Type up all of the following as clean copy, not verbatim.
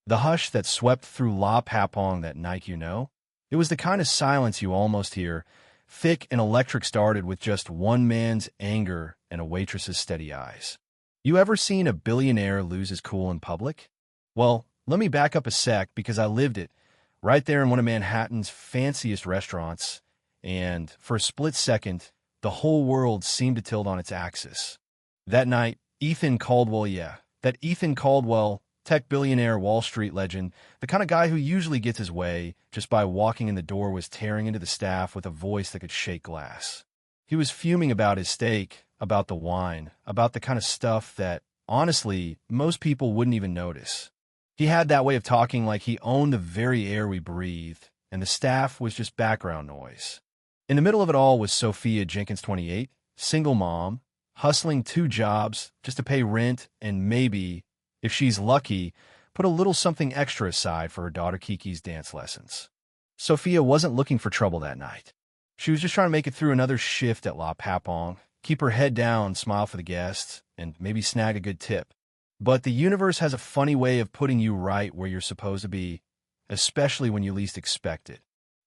The hush that swept through La Papong that night, it was the kind of silence you almost hear, thick and electric, started with just one man's anger and a waitress's steady eyes. You ever seen a billionaire lose his cool in public? Well, let me back up a sec because I lived it, right there in one of Manhattan's fanciest restaurants, and for a split second, the whole world seemed to tilt on its axis. That night, Ethan Caldwell, that Ethan Caldwell, tech billionaire, Wall Street legend, the kind of guy who usually gets his way just by walking in the door, was tearing into the staff with a voice that could shake glass. He was fuming about his steak, about the wine, about the kind of stuff that, honestly, most people wouldn't even notice. He had that way of talking like he owned the very air we breathed, and the staff was just background noise. In the middle of it all was Sophia Jenkins, 28, single mom, hustling 2 jobs just to pay rent and maybe, if she's lucky, put a little something extra aside for her daughter Kiki's dance lessons. Sophia wasn't looking for trouble that night. She was just trying to make it through another shift at La Papong, keep her head down, smile for the guests, and maybe snag a good tip. But the universe has a funny way of putting you right where you're supposed to be, especially when you least expect it.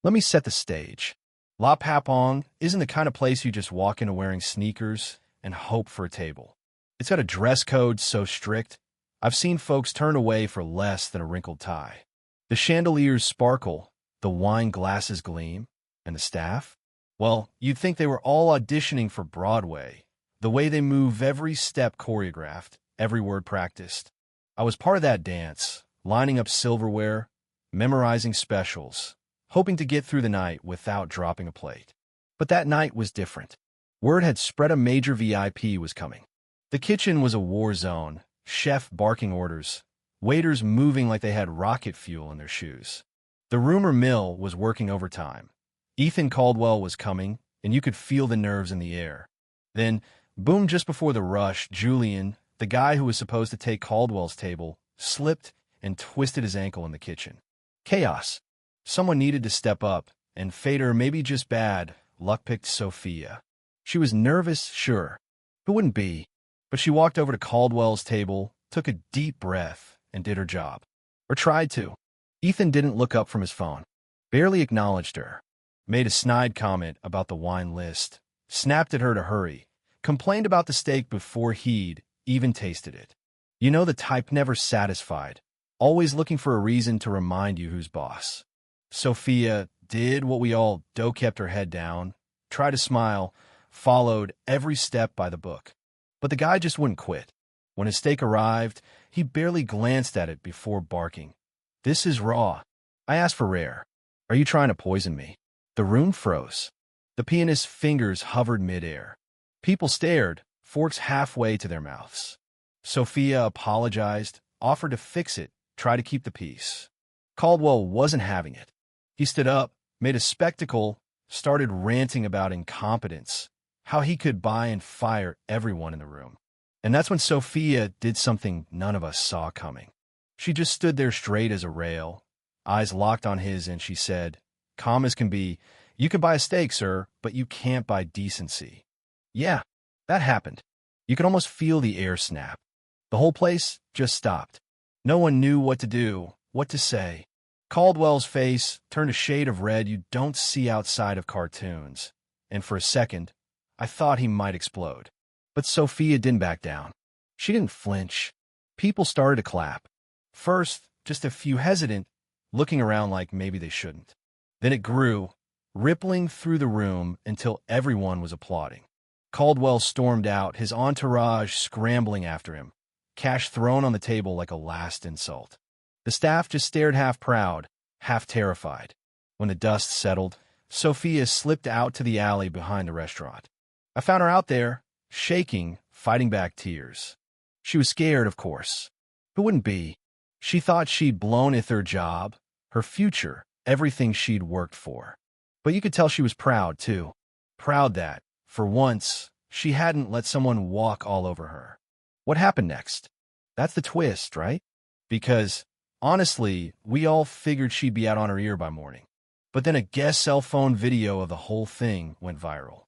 Let me set the stage. La Papong isn't the kind of place you just walk into wearing sneakers and hope for a table. It's got a dress code so strict, I've seen folks turn away for less than a wrinkled tie. The chandeliers sparkle, the wine glasses gleam, and the staff? Well, you'd think they were all auditioning for Broadway. The way they move, every step choreographed, every word practiced. I was part of that dance, lining up silverware, memorizing specials, hoping to get through the night without dropping a plate. But that night was different. Word had spread a major VIP was coming. The kitchen was a war zone, chef barking orders, waiters moving like they had rocket fuel in their shoes. The rumor mill was working overtime. Ethan Caldwell was coming, and you could feel the nerves in the air. Then, boom, just before the rush, Julian, the guy who was supposed to take Caldwell's table, slipped and twisted his ankle in the kitchen. Chaos. Someone needed to step up, and fate, or maybe just bad luck, picked Sophia. She was nervous, sure. Who wouldn't be? But she walked over to Caldwell's table, took a deep breath, and did her job. Or tried to. Ethan didn't look up from his phone, barely acknowledged her, made a snide comment about the wine list, snapped at her to hurry, complained about the steak before he'd even tasted it. You know the type, never satisfied, always looking for a reason to remind you who's boss. Sophia did what we all do, kept her head down, tried to smile, followed every step by the book. But the guy just wouldn't quit. When his steak arrived, he barely glanced at it before barking. "This is raw. I asked for rare. Are you trying to poison me?" The room froze. The pianist's fingers hovered midair. People stared, forks halfway to their mouths. Sophia apologized, offered to fix it, tried to keep the peace. Caldwell wasn't having it. He stood up, made a spectacle, started ranting about incompetence, how he could buy and fire everyone in the room. And that's when Sophia did something none of us saw coming. She just stood there straight as a rail, eyes locked on his, and she said, calm as can be, "You can buy a steak, sir, but you can't buy decency." Yeah, that happened. You could almost feel the air snap. The whole place just stopped. No one knew what to do, what to say. Caldwell's face turned a shade of red you don't see outside of cartoons, and for a second, I thought he might explode. But Sophia didn't back down. She didn't flinch. People started to clap. First, just a few hesitant, looking around like maybe they shouldn't. Then it grew, rippling through the room until everyone was applauding. Caldwell stormed out, his entourage scrambling after him, cash thrown on the table like a last insult. The staff just stared, half proud, half terrified. When the dust settled, Sophia slipped out to the alley behind the restaurant. I found her out there, shaking, fighting back tears. She was scared, of course. Who wouldn't be? She thought she'd blown it, her job, her future, everything she'd worked for. But you could tell she was proud, too. Proud that, for once, she hadn't let someone walk all over her. What happened next? That's the twist, right? Because, honestly, we all figured she'd be out on her ear by morning. But then a guest cell phone video of the whole thing went viral.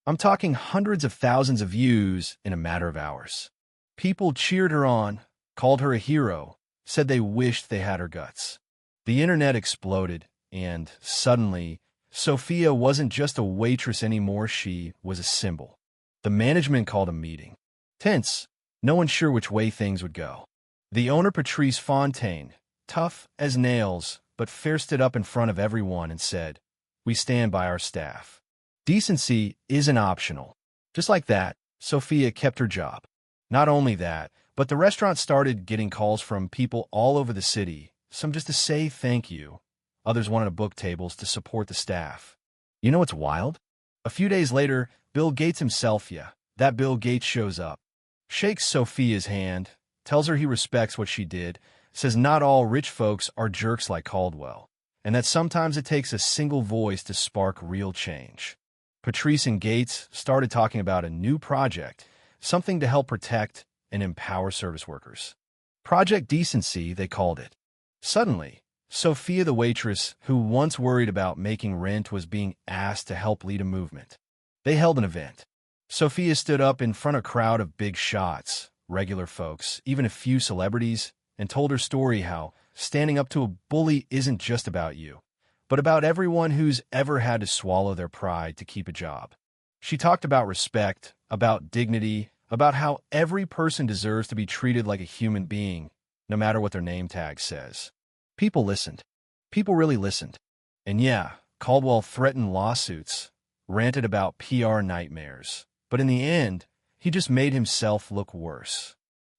I'm talking hundreds of thousands of views in a matter of hours. People cheered her on, called her a hero, said they wished they had her guts. The internet exploded, and suddenly, Sophia wasn't just a waitress anymore, she was a symbol. The management called a meeting. Tense, no one sure which way things would go. The owner, Patrice Fontaine, tough as nails, but fair, stood up in front of everyone and said, "We stand by our staff. Decency isn't optional." Just like that, Sophia kept her job. Not only that, but the restaurant started getting calls from people all over the city, some just to say thank you. Others wanted to book tables to support the staff. You know what's wild? A few days later, Bill Gates himself, that Bill Gates, shows up, shakes Sophia's hand, tells her he respects what she did, says not all rich folks are jerks like Caldwell, and that sometimes it takes a single voice to spark real change. Patrice and Gates started talking about a new project, something to help protect and empower service workers. Project Decency, they called it. Suddenly, Sophia, the waitress who once worried about making rent, was being asked to help lead a movement. They held an event. Sophia stood up in front of a crowd of big shots, regular folks, even a few celebrities, and told her story how standing up to a bully isn't just about you, but about everyone who's ever had to swallow their pride to keep a job. She talked about respect, about dignity, about how every person deserves to be treated like a human being, no matter what their name tag says. People listened. People really listened. And yeah, Caldwell threatened lawsuits, ranted about PR nightmares. But in the end, he just made himself look worse.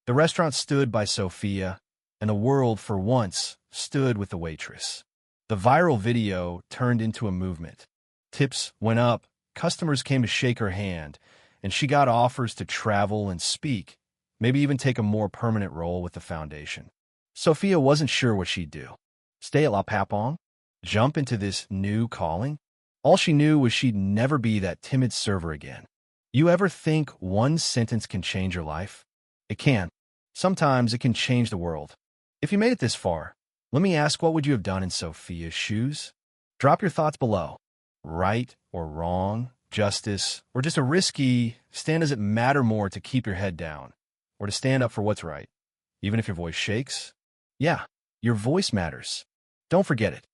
The restaurant stood by Sophia, and the world, for once, stood with the waitress. The viral video turned into a movement. Tips went up, customers came to shake her hand, and she got offers to travel and speak, maybe even take a more permanent role with the foundation. Sophia wasn't sure what she'd do. Stay at La Papong? Jump into this new calling? All she knew was she'd never be that timid server again. You ever think one sentence can change your life? It can. Sometimes it can change the world. If you made it this far, let me ask, what would you have done in Sophia's shoes? Drop your thoughts below. Right or wrong, justice, or just a risky stand? Does it matter more to keep your head down or to stand up for what's right, even if your voice shakes? Yeah, your voice matters. Don't forget it.